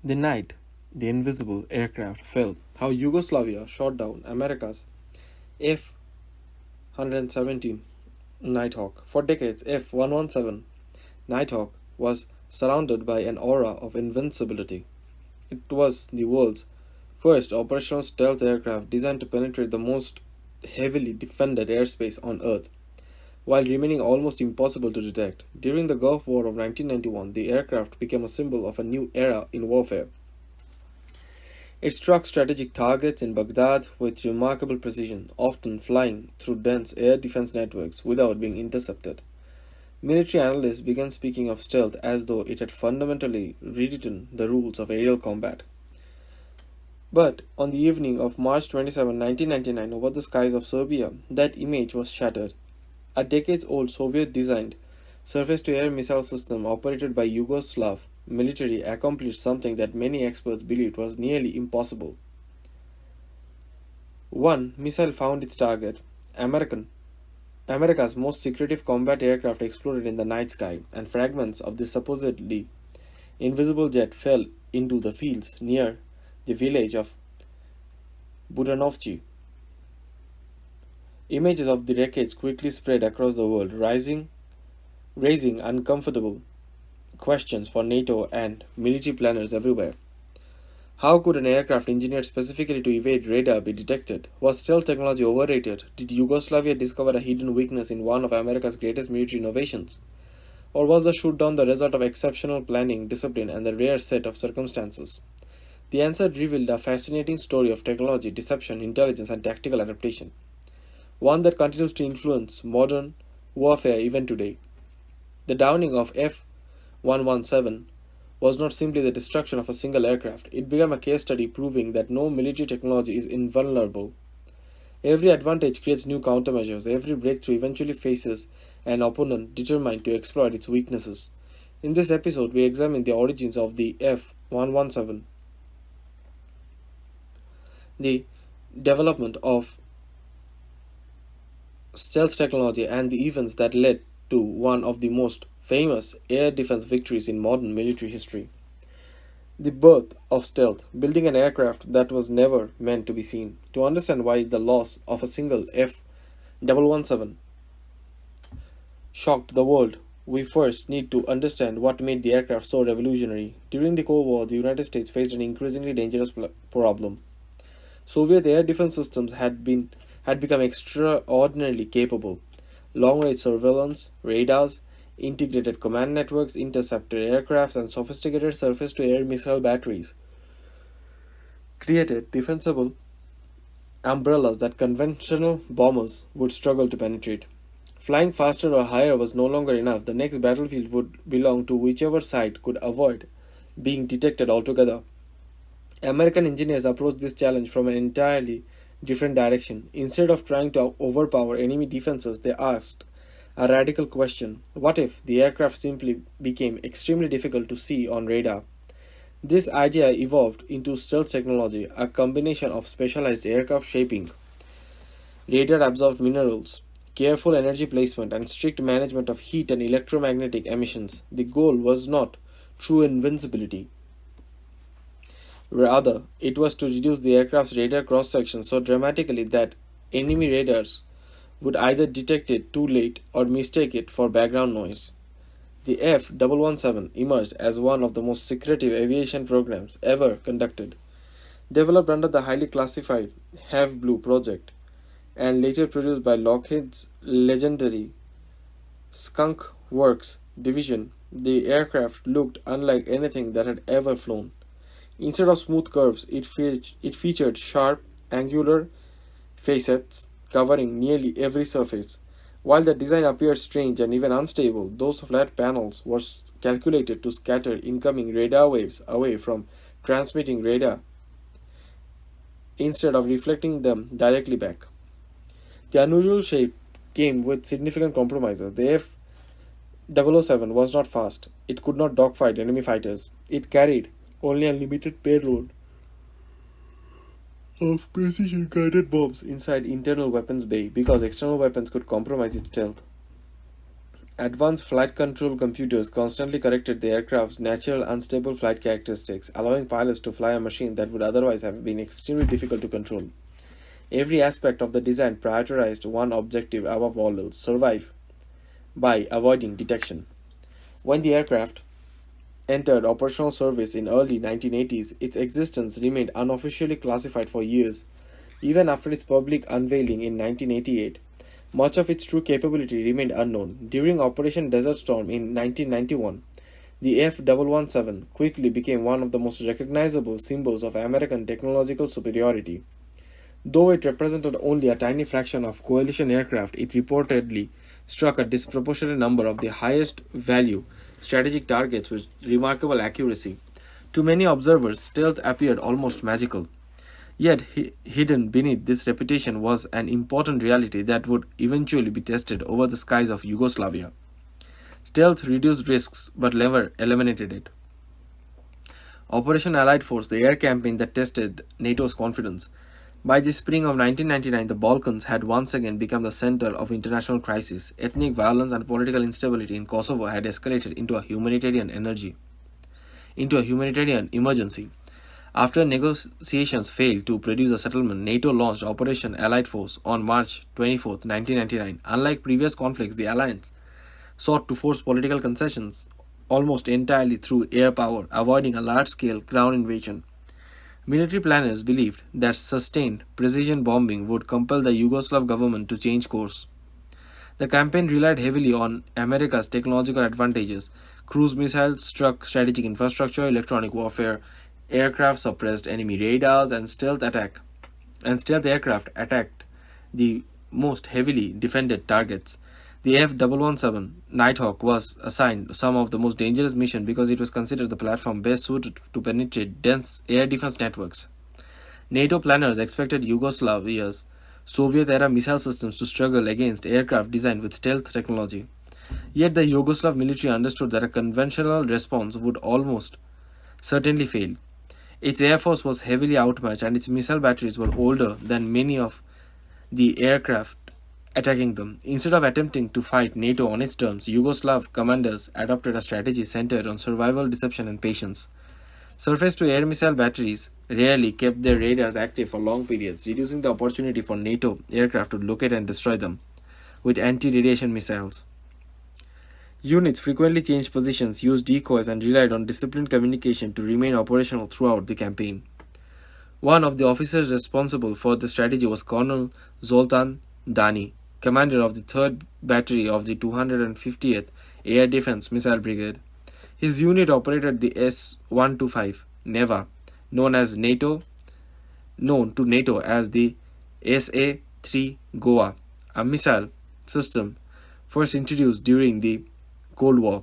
The night the invisible aircraft fell, how Yugoslavia shot down America's F-117 Nighthawk. For decades, F-117 Nighthawk was surrounded by an aura of invincibility. It was the world's first operational stealth aircraft designed to penetrate the most heavily defended airspace on Earth, while remaining almost impossible to detect. During the Gulf War of 1991, the aircraft became a symbol of a new era in warfare. It struck strategic targets in Baghdad with remarkable precision, often flying through dense air defense networks without being intercepted. Military analysts began speaking of stealth as though it had fundamentally rewritten the rules of aerial combat. But on the evening of March 27, 1999, over the skies of Serbia, that image was shattered. A decades-old Soviet-designed surface-to-air missile system operated by Yugoslav military accomplished something that many experts believed was nearly impossible. One missile found its target, America's most secretive combat aircraft exploded in the night sky, and fragments of this supposedly invisible jet fell into the fields near the village of Budanovci. Images of the wreckage quickly spread across the world, raising uncomfortable questions for NATO and military planners everywhere. How could an aircraft engineered specifically to evade radar be detected? Was stealth technology overrated? Did Yugoslavia discover a hidden weakness in one of America's greatest military innovations? Or was the shootdown the result of exceptional planning, discipline, and the rare set of circumstances? The answer revealed a fascinating story of technology, deception, intelligence, and tactical adaptation, one that continues to influence modern warfare even today. The downing of F-117 was not simply the destruction of a single aircraft. It became a case study proving that no military technology is invulnerable. Every advantage creates new countermeasures. Every breakthrough eventually faces an opponent determined to exploit its weaknesses. In this episode, we examine the origins of the F-117, the development of stealth technology, and the events that led to one of the most famous air defense victories in modern military history. The birth of stealth, building an aircraft that was never meant to be seen. To understand why the loss of a single F-117 shocked the world, we first need to understand what made the aircraft so revolutionary. During the Cold War, the United States faced an increasingly dangerous problem. Soviet air defense systems had become extraordinarily capable. Long-range surveillance, radars, integrated command networks, interceptor aircrafts, and sophisticated surface-to-air missile batteries created defensible umbrellas that conventional bombers would struggle to penetrate. Flying faster or higher was no longer enough. The next battlefield would belong to whichever side could avoid being detected altogether. American engineers approached this challenge from an entirely different direction. Instead of trying to overpower enemy defenses, they asked a radical question: what if the aircraft simply became extremely difficult to see on radar? This idea evolved into stealth technology, a combination of specialized aircraft shaping, radar absorbed minerals, careful energy placement, and strict management of heat and electromagnetic emissions. The goal was not true invincibility. Rather, it was to reduce the aircraft's radar cross section so dramatically that enemy radars would either detect it too late or mistake it for background noise. The F-117 emerged as one of the most secretive aviation programs ever conducted. Developed under the highly classified Have Blue project and later produced by Lockheed's legendary Skunk Works division, the aircraft looked unlike anything that had ever flown. Instead of smooth curves, it featured sharp, angular facets covering nearly every surface. While the design appeared strange and even unstable, those flat panels were calculated to scatter incoming radar waves away from transmitting radar instead of reflecting them directly back. The unusual shape came with significant compromises. The F-007 was not fast. It could not dogfight enemy fighters. It carried only a limited payload of precision guided bombs inside internal weapons bay because external weapons could compromise its stealth. Advanced flight control computers constantly corrected the aircraft's natural unstable flight characteristics, allowing pilots to fly a machine that would otherwise have been extremely difficult to control. Every aspect of the design prioritized one objective above all else: survive by avoiding detection. When the aircraft entered operational service in early 1980s, its existence remained unofficially classified for years. Even after its public unveiling in 1988, much of its true capability remained unknown. During Operation Desert Storm in 1991, the F-117 quickly became one of the most recognizable symbols of American technological superiority. Though it represented only a tiny fraction of coalition aircraft, it reportedly struck a disproportionate number of the highest value strategic targets with remarkable accuracy. To many observers, stealth appeared almost magical. Yet, hidden beneath this reputation was an important reality that would eventually be tested over the skies of Yugoslavia. Stealth reduced risks but never eliminated it. Operation Allied Force, the air campaign that tested NATO's confidence. By the spring of 1999, the Balkans had once again become the center of international crisis. Ethnic violence and political instability in Kosovo had escalated into a humanitarian emergency. After negotiations failed to produce a settlement, NATO launched Operation Allied Force on March 24, 1999. Unlike previous conflicts, the alliance sought to force political concessions almost entirely through air power, avoiding a large-scale ground invasion. Military planners believed that sustained precision bombing would compel the Yugoslav government to change course. The campaign relied heavily on America's technological advantages. Cruise missiles struck strategic infrastructure, electronic warfare, aircraft suppressed enemy radars, and stealth aircraft attacked the most heavily defended targets. The F-117 Nighthawk was assigned some of the most dangerous mission because it was considered the platform best suited to penetrate dense air defense networks. NATO planners expected Yugoslavia's Soviet-era missile systems to struggle against aircraft designed with stealth technology. Yet the Yugoslav military understood that a conventional response would almost certainly fail. Its air force was heavily outmatched and its missile batteries were older than many of the aircraft attacking them. Instead of attempting to fight NATO on its terms, Yugoslav commanders adopted a strategy centered on survival, deception, and patience. Surface-to-air missile batteries rarely kept their radars active for long periods, reducing the opportunity for NATO aircraft to locate and destroy them with anti-radiation missiles. Units frequently changed positions, used decoys, and relied on disciplined communication to remain operational throughout the campaign. One of the officers responsible for the strategy was Colonel Zoltán Dani, commander of the 3rd Battery of the 250th Air Defense Missile Brigade. His unit operated the S-125 Neva, known to NATO as the SA-3 Goa, a missile system first introduced during the Cold War.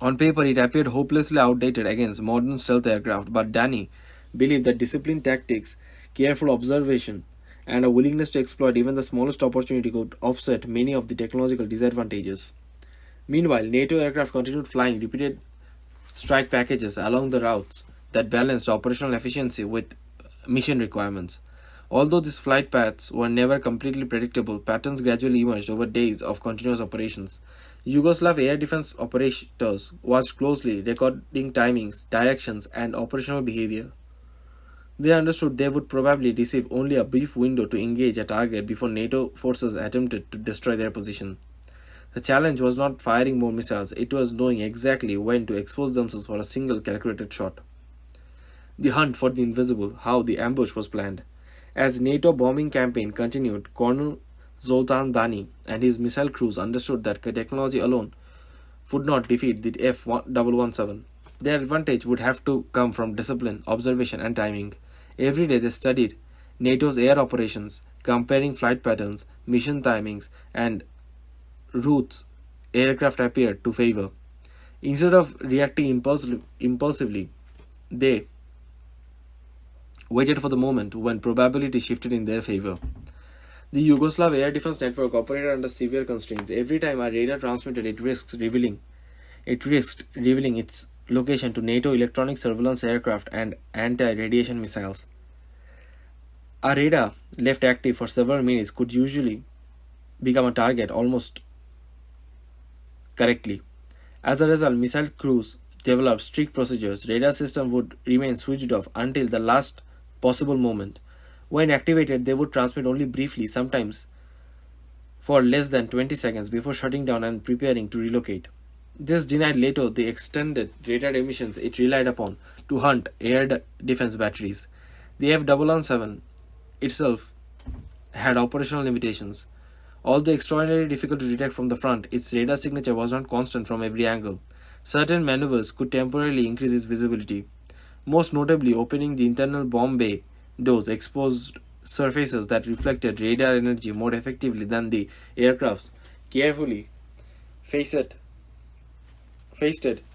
On paper, it appeared hopelessly outdated against modern stealth aircraft, but Dani believed that disciplined tactics, careful observation, and a willingness to exploit even the smallest opportunity could offset many of the technological disadvantages. Meanwhile, NATO aircraft continued flying repeated strike packages along the routes that balanced operational efficiency with mission requirements. Although these flight paths were never completely predictable, patterns gradually emerged over days of continuous operations. Yugoslav air defense operators watched closely, recording timings, directions, and operational behavior. They understood they would probably receive only a brief window to engage a target before NATO forces attempted to destroy their position. The challenge was not firing more missiles, it was knowing exactly when to expose themselves for a single calculated shot. The hunt for the invisible, how the ambush was planned. As NATO bombing campaign continued, Colonel Zoltán Dani and his missile crews understood that technology alone would not defeat the F-117. Their advantage would have to come from discipline, observation, and timing. Every day they studied NATO's air operations, comparing flight patterns, mission timings, and routes aircraft appeared to favor. Instead of reacting impulsively, they waited for the moment when probability shifted in their favor. The Yugoslav air defense network operated under severe constraints. Every time a radar transmitted, it risked revealing its location to NATO electronic surveillance aircraft and anti-radiation missiles. A radar left active for several minutes could usually become a target almost correctly. As a result, missile crews developed strict procedures. Radar system would remain switched off until the last possible moment. When activated, they would transmit only briefly, sometimes for less than 20 seconds before shutting down and preparing to relocate. This denied NATO the extended radar emissions it relied upon to hunt air defense batteries. The F-117 itself had operational limitations. Although extraordinarily difficult to detect from the front, its radar signature was not constant from every angle. Certain maneuvers could temporarily increase its visibility. Most notably, opening the internal bomb bay doors exposed surfaces that reflected radar energy more effectively than the aircraft's carefully faced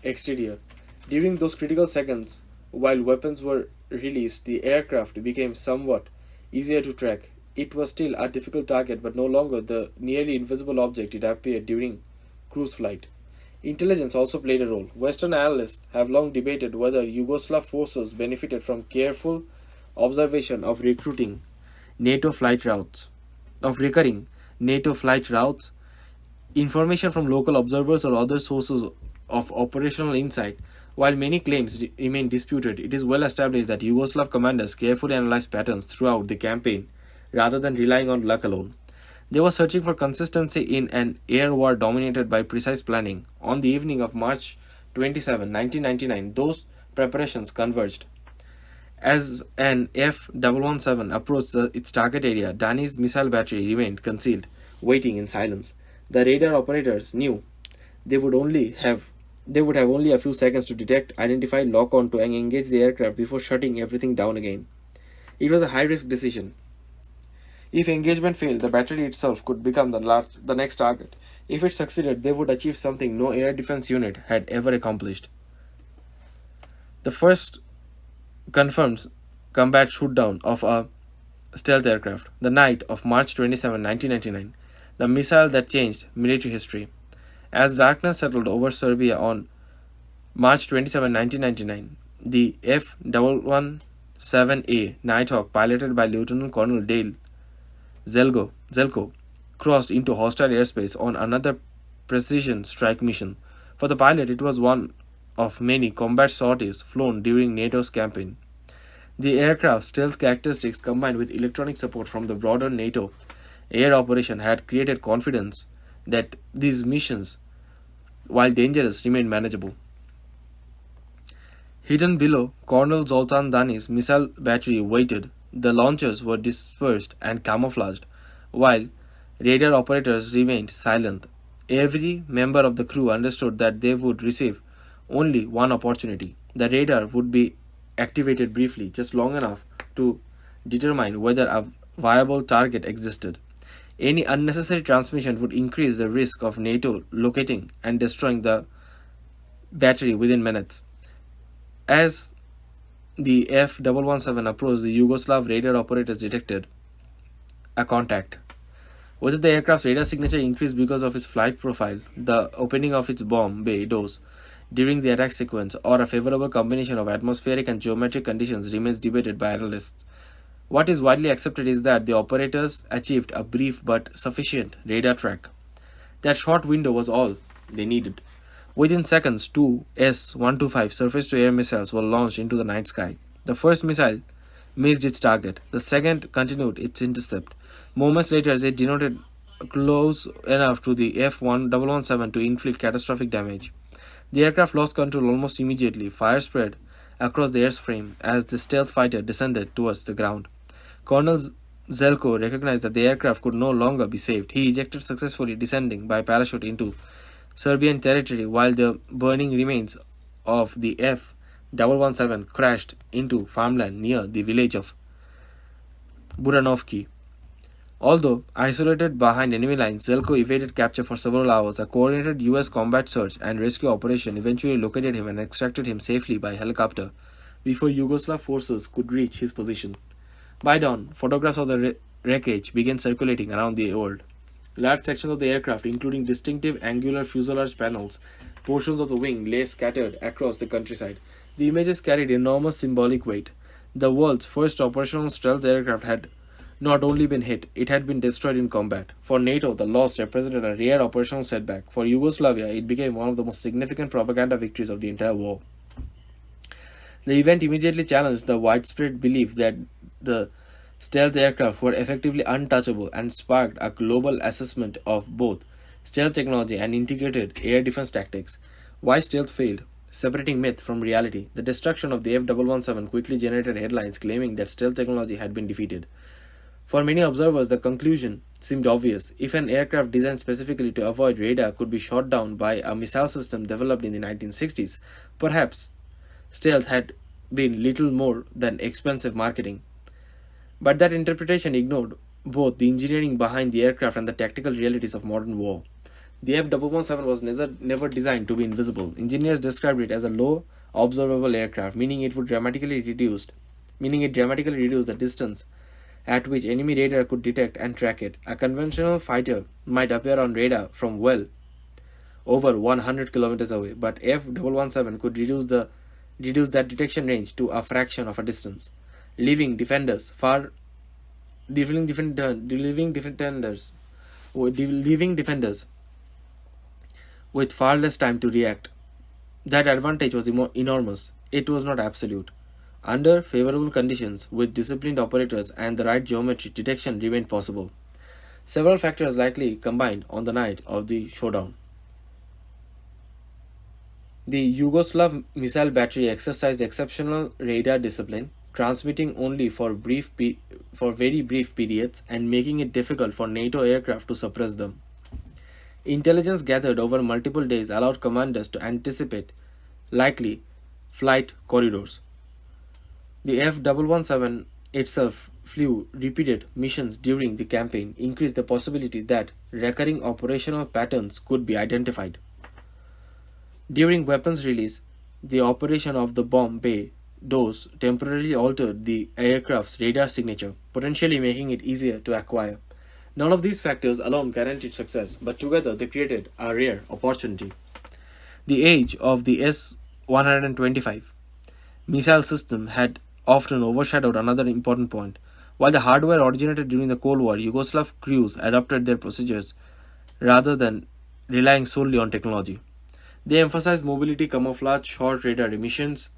exterior. During those critical seconds, while weapons were released, the aircraft became somewhat easier to track. It was still a difficult target, but no longer the nearly invisible object it appeared during cruise flight. Intelligence also played a role. Western analysts have long debated whether Yugoslav forces benefited from careful observation of NATO flight routes, recurring NATO flight routes, information from local observers or other sources of operational insight. While many claims remain disputed, it is well established that Yugoslav commanders carefully analyzed patterns throughout the campaign rather than relying on luck alone. They were searching for consistency in an air war dominated by precise planning. On the evening of March 27, 1999, those preparations converged. As an F-117 approached its target area, Dani's missile battery remained concealed, waiting in silence. The radar operators knew they would have only a few seconds to detect, identify, lock on to and engage the aircraft before shutting everything down again. It was a high-risk decision. If engagement failed, the battery itself could become the next target. If it succeeded, they would achieve something no air defense unit had ever accomplished. The first confirmed combat shootdown of a stealth aircraft, the night of March 27, 1999, the missile that changed military history. As darkness settled over Serbia on March 27, 1999, the F-117A Nighthawk, piloted by Lieutenant Colonel Dale Zelko, crossed into hostile airspace on another precision strike mission. For the pilot, it was one of many combat sorties flown during NATO's campaign. The aircraft's stealth characteristics combined with electronic support from the broader NATO air operation had created confidence that these missions, while dangerous, remained manageable. Hidden below Colonel Zoltán Dani's missile battery waited. The launchers were dispersed and camouflaged, while radar operators remained silent. Every member of the crew understood that they would receive only one opportunity. The radar would be activated briefly, just long enough to determine whether a viable target existed. Any unnecessary transmission would increase the risk of NATO locating and destroying the battery within minutes. As the F-117 approached, the Yugoslav radar operators detected a contact. Whether the aircraft's radar signature increased because of its flight profile, the opening of its bomb bay doors during the attack sequence, or a favorable combination of atmospheric and geometric conditions remains debated by analysts. What is widely accepted is that the operators achieved a brief but sufficient radar track. That short window was all they needed. Within seconds, two S-125 surface-to-air missiles were launched into the night sky. The first missile missed its target. The second continued its intercept. Moments later, it denoted close enough to the F-117 to inflict catastrophic damage. The aircraft lost control almost immediately. Fire spread across the airframe as the stealth fighter descended towards the ground. Colonel Zelko recognized that the aircraft could no longer be saved. He ejected successfully, descending by parachute into Serbian territory, while the burning remains of the F-117 crashed into farmland near the village of Buranovki. Although isolated behind enemy lines, Zelko evaded capture for several hours. A coordinated U.S. combat search and rescue operation eventually located him and extracted him safely by helicopter before Yugoslav forces could reach his position. By dawn, photographs of the wreckage began circulating around the world. Large sections of the aircraft, including distinctive angular fuselage panels, portions of the wing, lay scattered across the countryside. The images carried enormous symbolic weight. The world's first operational stealth aircraft had not only been hit, it had been destroyed in combat. For NATO, the loss represented a rare operational setback. For Yugoslavia, it became one of the most significant propaganda victories of the entire war. The event immediately challenged the widespread belief that the stealth aircraft were effectively untouchable and sparked a global assessment of both stealth technology and integrated air defense tactics. Why stealth failed? Separating myth from reality, the destruction of the F-117 quickly generated headlines claiming that stealth technology had been defeated. For many observers, the conclusion seemed obvious. If an aircraft designed specifically to avoid radar could be shot down by a missile system developed in the 1960s, perhaps stealth had been little more than expensive marketing. But that interpretation ignored both the engineering behind the aircraft and the tactical realities of modern war. The F-117 was never designed to be invisible. Engineers described it as a low observable aircraft, meaning it dramatically reduced the distance at which enemy radar could detect and track it. A conventional fighter might appear on radar from well over 100 kilometers away, but F-117 could reduce that detection range to a fraction of a distance, leaving defenders with far less time to react. That advantage was enormous. It was not absolute. Under favorable conditions, with disciplined operators and the right geometry, detection remained possible. Several factors likely combined on the night of the showdown. The Yugoslav missile battery exercised exceptional radar discipline, transmitting only for very brief periods and making it difficult for NATO aircraft to suppress them. Intelligence gathered over multiple days allowed commanders to anticipate likely flight corridors. The F-117 itself flew repeated missions during the campaign, increased the possibility that recurring operational patterns could be identified. During weapons release, the operation of the bomb bay doors temporarily altered the aircraft's radar signature, potentially making it easier to acquire. None of these factors alone guaranteed success, but together they created a rare opportunity. The age of the S-125 missile system had often overshadowed another important point. While the hardware originated during the Cold War, Yugoslav crews adopted their procedures rather than relying solely on technology. They emphasized mobility, camouflage, short radar emissions,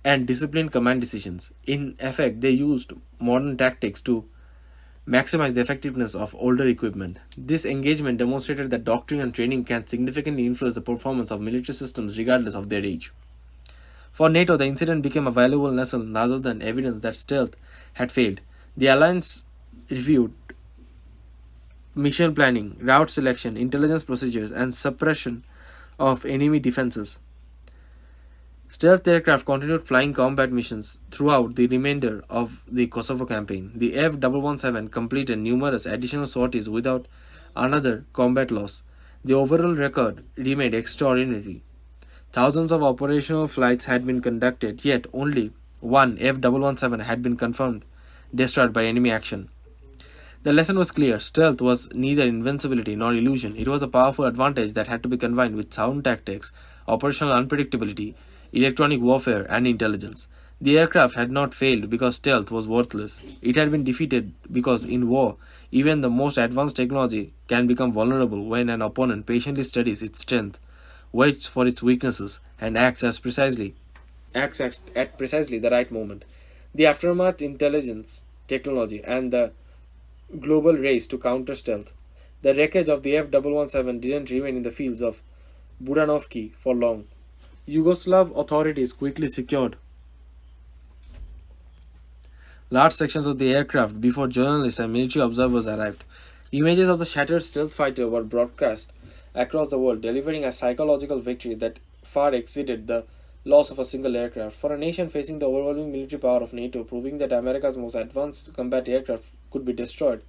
and disciplined command decisions. In effect, they used modern tactics to maximize the effectiveness of older equipment. This engagement demonstrated that doctrine and training can significantly influence the performance of military systems regardless of their age. For NATO, the incident became a valuable lesson rather than evidence that stealth had failed. The alliance reviewed mission planning, route selection, intelligence procedures, and suppression of enemy defenses. Stealth aircraft continued flying combat missions throughout the remainder of the Kosovo campaign. The F-117 completed numerous additional sorties without another combat loss. The overall record remained extraordinary. Thousands of operational flights had been conducted, yet only one F-117 had been confirmed destroyed by enemy action. The lesson was clear. Stealth was neither invincibility nor illusion. It was a powerful advantage that had to be combined with sound tactics, operational unpredictability, electronic warfare, and intelligence. The aircraft had not failed because stealth was worthless. It had been defeated because in war, even the most advanced technology can become vulnerable when an opponent patiently studies its strength, waits for its weaknesses, and acts at precisely the right moment. The aftermath, intelligence, technology, and the global race to counter stealth. The wreckage of the F-117 didn't remain in the fields of Buranovki for long. Yugoslav authorities quickly secured large sections of the aircraft before journalists and military observers arrived. Images of the shattered stealth fighter were broadcast across the world, delivering a psychological victory that far exceeded the loss of a single aircraft. For a nation facing the overwhelming military power of NATO, proving that America's most advanced combat aircraft could be destroyed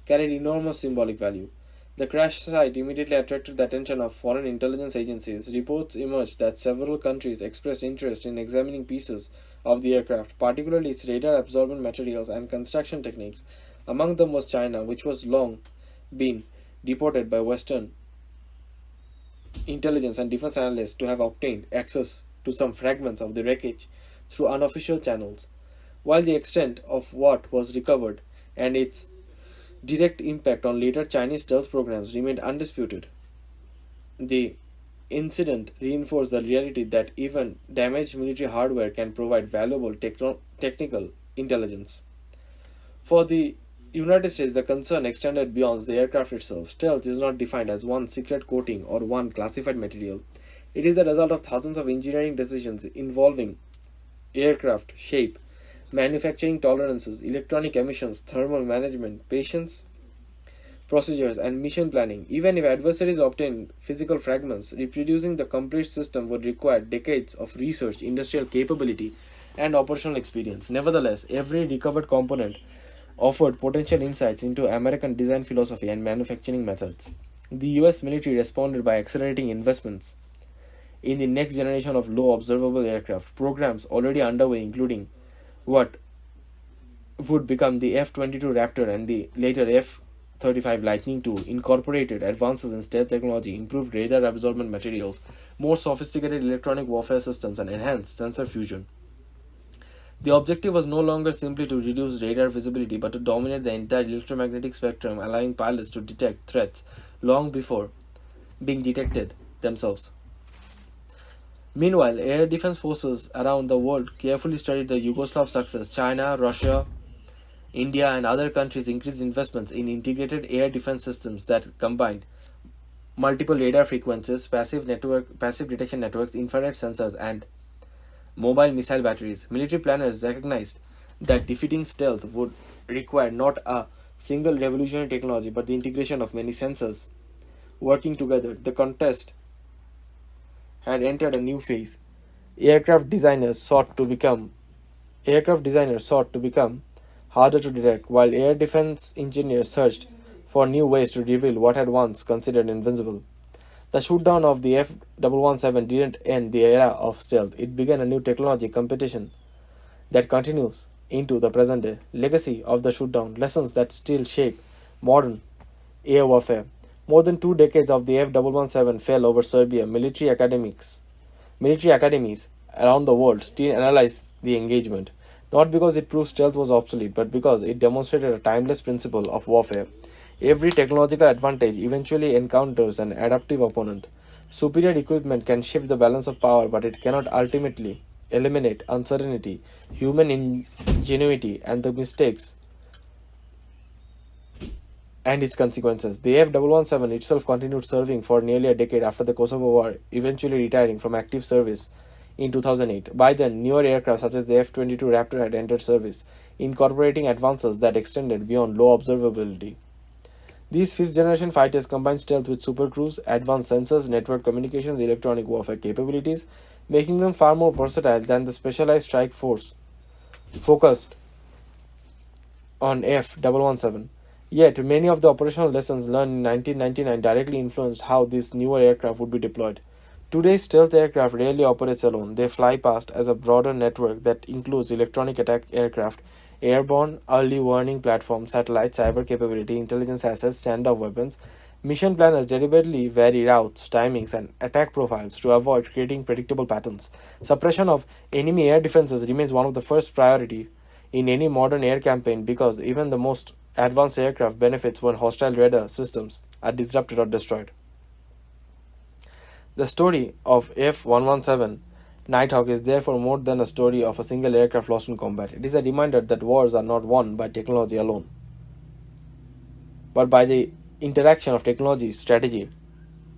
carried enormous symbolic value. The crash site immediately attracted the attention of foreign intelligence agencies. Reports emerged that several countries expressed interest in examining pieces of the aircraft, particularly its radar-absorbent materials and construction techniques. Among them was China, which was long been reported by Western intelligence and defense analysts to have obtained access to some fragments of the wreckage through unofficial channels. While the extent of what was recovered and its direct impact on later Chinese stealth programs remained undisputed. The incident reinforced the reality that even damaged military hardware can provide valuable technical intelligence. For the United States, the concern extended beyond the aircraft itself. Stealth is not defined as one secret coating or one classified material. It is the result of thousands of engineering decisions involving aircraft shape, manufacturing tolerances, electronic emissions, thermal management, patience procedures, and mission planning. Even if adversaries obtained physical fragments, reproducing the complete system would require decades of research, industrial capability, and operational experience. Nevertheless, every recovered component offered potential insights into American design philosophy and manufacturing methods. The US military responded by accelerating investments in the next generation of low observable aircraft, programs already underway, including what would become the F-22 Raptor and the later F-35 Lightning II, incorporated advances in stealth technology, improved radar absorbent materials, more sophisticated electronic warfare systems, and enhanced sensor fusion. The objective was no longer simply to reduce radar visibility, but to dominate the entire electromagnetic spectrum, allowing pilots to detect threats long before being detected themselves. Meanwhile, air defense forces around the world carefully studied the Yugoslav success. China, Russia, India, and other countries increased investments in integrated air defense systems that combined multiple radar frequencies, passive detection networks, infrared sensors, and mobile missile batteries. Military planners recognized that defeating stealth would require not a single revolutionary technology but the integration of many sensors working together. The contest had entered a new phase. Aircraft designers sought to become harder to detect, while air defense engineers searched for new ways to reveal what had once considered invincible. The shootdown of the F-117 didn't end the era of stealth. It began a new technology competition that continues into the present day. Legacy of the shootdown, lessons that still shape modern air warfare. More than 2 decades of the F-117 fell over Serbia. Military academies around the world still analyze the engagement, not because it proved stealth was obsolete, but because it demonstrated a timeless principle of warfare. Every technological advantage eventually encounters an adaptive opponent. Superior equipment can shift the balance of power, but it cannot ultimately eliminate uncertainty, human ingenuity, and the mistakes and its consequences. The F-117 itself continued serving for nearly a decade after the Kosovo War, eventually retiring from active service in 2008. By then, newer aircraft such as the F-22 Raptor had entered service, incorporating advances that extended beyond low observability. These fifth-generation fighters combine stealth with supercruise, advanced sensors, network communications, electronic warfare capabilities, making them far more versatile than the specialized strike force focused on F-117. Yet, many of the operational lessons learned in 1999 directly influenced how these newer aircraft would be deployed. Today's stealth aircraft rarely operates alone. They fly past as a broader network that includes electronic attack aircraft, airborne early warning platforms, satellites, cyber capability, intelligence assets, standoff weapons. Mission planners deliberately vary routes, timings, and attack profiles to avoid creating predictable patterns. Suppression of enemy air defenses remains one of the first priority in any modern air campaign because even the most advanced aircraft benefits when hostile radar systems are disrupted or destroyed. The story of F-117 Nighthawk is therefore more than a story of a single aircraft lost in combat. It is a reminder that wars are not won by technology alone, but by the interaction of technology, strategy,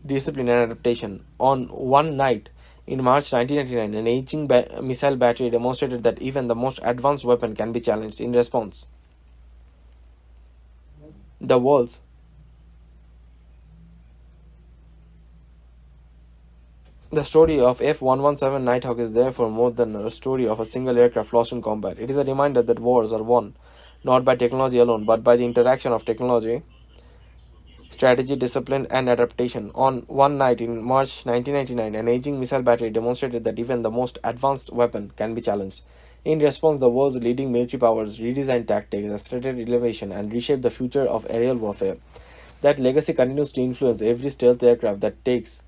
discipline, and adaptation. On one night in March 1999, an aging missile battery demonstrated that even the most advanced weapon can be challenged. In response, the story of F-117 Nighthawk is therefore more than a story of a single aircraft lost in combat. It is a reminder that wars are won not by technology alone, but by the interaction of technology, strategy, discipline, and adaptation. On one night in March 1999, an aging missile battery demonstrated that even the most advanced weapon can be challenged. In response, the world's leading military powers redesigned tactics, accelerated innovation, and reshaped the future of aerial warfare. That legacy continues to influence every stealth aircraft that takes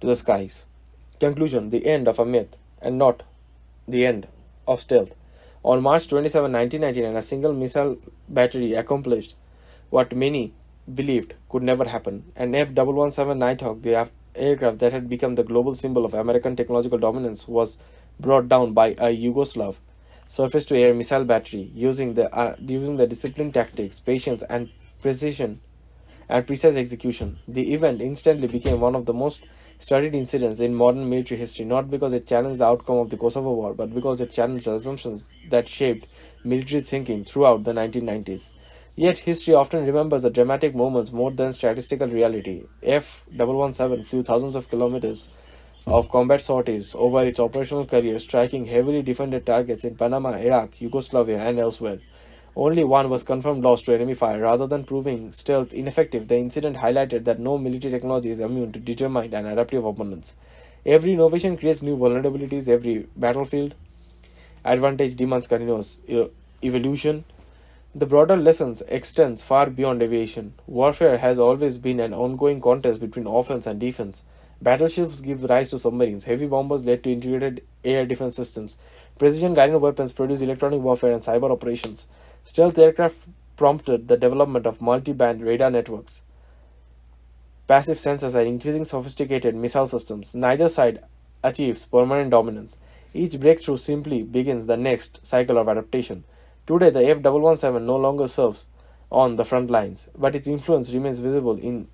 to the skies. Conclusion: the end of a myth, and not the end of stealth. On March 27, 1999, a single missile battery accomplished what many believed could never happen. An F-117 Nighthawk, the aircraft that had become the global symbol of American technological dominance, was brought down by a Yugoslav surface-to-air missile battery using the disciplined tactics, patience, and precision and precise execution. The event instantly became one of the most studied incidents in modern military history, not because it challenged the outcome of the Kosovo War, but because it challenged the assumptions that shaped military thinking throughout the 1990s. Yet, history often remembers the dramatic moments more than statistical reality. F-117 flew thousands of kilometers of combat sorties over its operational career, striking heavily defended targets in Panama, Iraq, Yugoslavia, and elsewhere. Only one was confirmed lost to enemy fire. Rather than proving stealth ineffective, the incident highlighted that no military technology is immune to determined and adaptive opponents. Every innovation creates new vulnerabilities, every battlefield advantage demands continuous evolution. The broader lessons extends far beyond aviation. Warfare has always been an ongoing contest between offense and defense. Battleships give rise to submarines, heavy bombers led to integrated air defense systems, precision-guided weapons produce electronic warfare and cyber operations. Stealth aircraft prompted the development of multi-band radar networks, passive sensors, and increasing sophisticated missile systems. Neither side achieves permanent dominance. Each breakthrough simply begins the next cycle of adaptation. Today, the F-117 no longer serves on the front lines, but its influence remains visible in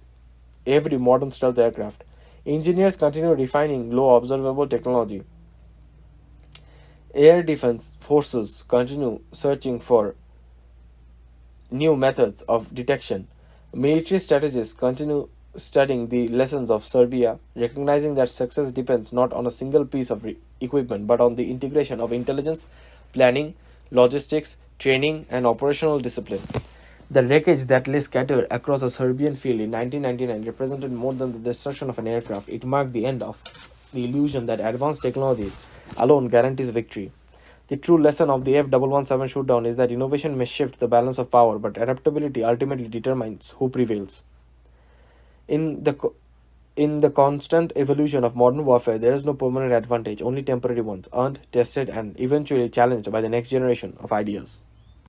every modern stealth aircraft. Engineers continue refining low observable technology. Air defense forces continue searching for new methods of detection. Military strategists continue studying the lessons of Serbia, recognizing that success depends not on a single piece of equipment but on the integration of intelligence, planning, logistics, training, and operational discipline. The wreckage that lay scattered across a Serbian field in 1999 represented more than the destruction of an aircraft. It marked the end of the illusion that advanced technology alone guarantees victory. The true lesson of the F-117 shootdown is that innovation may shift the balance of power, but adaptability ultimately determines who prevails. In the constant evolution of modern warfare, there is no permanent advantage, only temporary ones, earned, tested, and eventually challenged by the next generation of ideas.